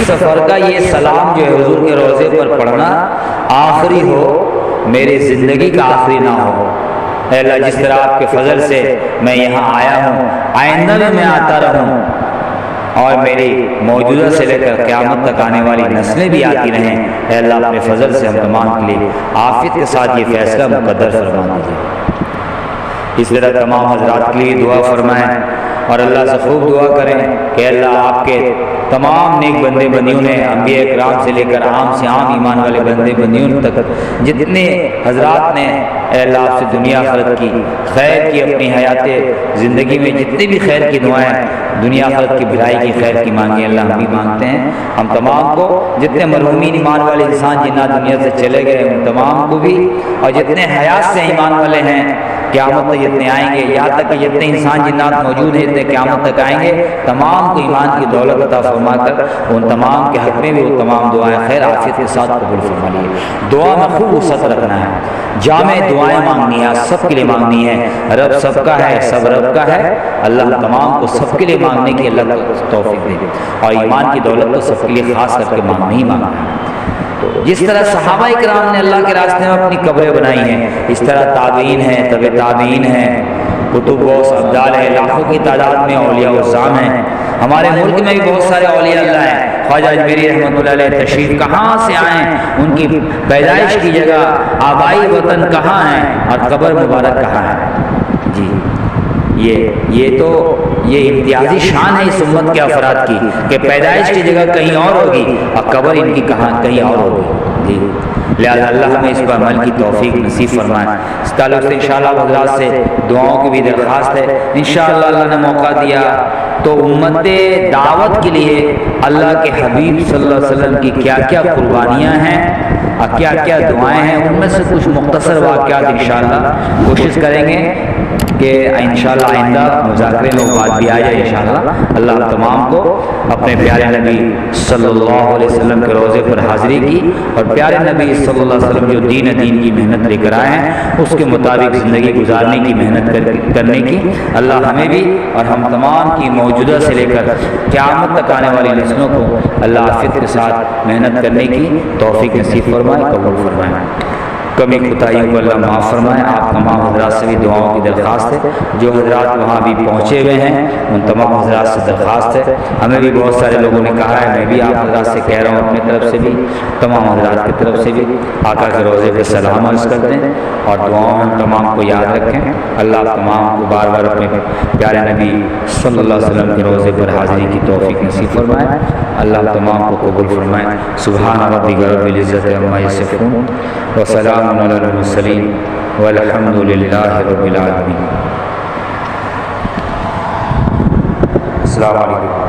سفر کا یہ سلام جو ہے حضور کے روضے پر پڑھنا آخری ہو، میری زندگی کا آخری نہ ہو۔ اے اللہ جس طرح آپ کے فضل سے میں یہاں آیا ہوں، آئندہ میں آتا رہوں، اور میری موجودہ سے لے کر قیامت تک آنے والی نسلیں بھی آتی رہیں۔ اے اللہ اپنے فضل سے ہم تمام کے لیے عافیت کے ساتھ یہ فیصلہ مقدر فرما دیجیے۔ اس طرح تمام حضرات کے لیے دعا فرمائیں، اور اللہ سے خوب دعا کریں کہ اللہ آپ کے تمام نیک بندے بندیوں نے انبیاء اکرام سے لے کر عام سے عام ایمان والے بندے بندیوں تک جتنے حضرات نے اے اللہ آپ سے دنیا آخرت کی خیر کی، اپنی حیات زندگی میں جتنے بھی خیر کی دعائیں دنیا آخرت کی بھلائی کی خیر کی مانگی، اللہ ہم بھی مانگتے ہیں۔ ہم تمام کو جتنے مرحومین ایمان والے انسان جنات دنیا سے چلے گئے ان تمام کو بھی، اور جتنے حیات سے ایمان والے ہیں قیامت تک جتنے آئیں گے، یہاں تک کہ جتنے انسان جنات موجود ہیں جتنے قیامت تک آئیں گے، تمام کو ایمان کی دولت عطا فرما کر ان تمام کے حق میں بھی وہ تمام دعائیں خیر عافیت کے ساتھ قبول فرما لیے۔ دعا میں خوب وسعت رکھنا ہے، جامع دعائیں مانگنی ہے، سب کے لیے مانگنی ہے، رب سب کا ہے، سب رب کا ہے، اللہ تمام کو سب کے لیے مانگنے کی اللہ کو توفیق دے، اور ایمان کی دولت تو سب کے لیے خاص کر کے مانگنا ہی مانگنا ہے۔ جس طرح صحابہ اکرام نے اللہ کے راستے میں اپنی قبریں بنائی ہیں، اس طرح تابعین ہیں، طب تابعین ہیں، کتب غوث ابدال ہیں، لاکھوں کی تعداد میں اولیاء اعظام ہیں۔ ہمارے ملک میں بھی بہت سارے اولیاء اللہ ہیں، خواجہ اجمیری رحمۃ اللہ علیہ تشریف کہاں سے آئیں، ان کی پیدائش کی جگہ آبائی وطن کہاں ہے اور قبر مبارک کہاں ہے جی۔ یہ امتیازی شان ہے اس امت کے افراد کی کہ پیدائش کی جگہ کہیں اور ہوگی اور قبر ان کی کہیں اور ہوگی جی۔ لہذا اللہ ہمیں اس پر عمل کی توفیق نصیب فرمائے۔ اس تعلق سے انشاءاللہ حضرات سے دعاؤں کی بھی درخواست ہے، انشاءاللہ اللہ نے موقع دیا تو امت دعوت کے لیے اللہ کے حبیب صلی اللہ علیہ وسلم کی کیا کیا قربانیاں ہیں اور کیا کیا دعائیں ہیں، ان میں سے کچھ مختصر واقعات انشاءاللہ کوشش کریں گے کہ انشاءاللہ آئندہ مذاکرے میں بات بھی آ جائے انشاءاللہ۔ اللہ تمام کو اپنے پیارے نبی صلی اللہ علیہ وسلم کے روضے پر حاضری کی، اور پیارے نبی صلی اللہ علیہ وسلم جو دین کی محنت لے کر آئے ہیں اس کے مطابق زندگی گزارنے کی محنت کرنے کی اللہ ہمیں بھی اور ہم تمام کی موجودہ سے لے کر قیامت تک آنے والی نسلوں کو اللہ عافیت کے ساتھ محنت کرنے کی توفیق نصیب فرمائے، قبول فرمائے۔ کمی کوتاہیوں کو اللہ معاف فرمائے۔ آپ تمام حضرات سے بھی دعاؤں کی درخواست ہے، جو حضرات وہاں بھی پہنچے ہوئے ہیں ان تمام حضرات سے درخواست ہے، ہمیں بھی بہت سارے لوگوں نے کہا ہے، میں بھی آپ حضرات سے کہہ رہا ہوں اپنی طرف سے بھی، تمام حضرات کی طرف سے بھی آقا کے روضے پہ سلام عرض کرتے ہیں اور دعاؤں میں تمام کو یاد رکھیں۔ اللہ تمام کو بار بار اپنے پیارے نبی صلی اللہ علیہ وسلم کے روضے پر حاضری کی توفیق نصیب فرمائے، اللہ تمام کو قبول فرمائے۔ سبحان ربک رب العزت عما یصفون وسلام علی المرسلین والحمد للہ رب العالمین۔ السلام علیکم۔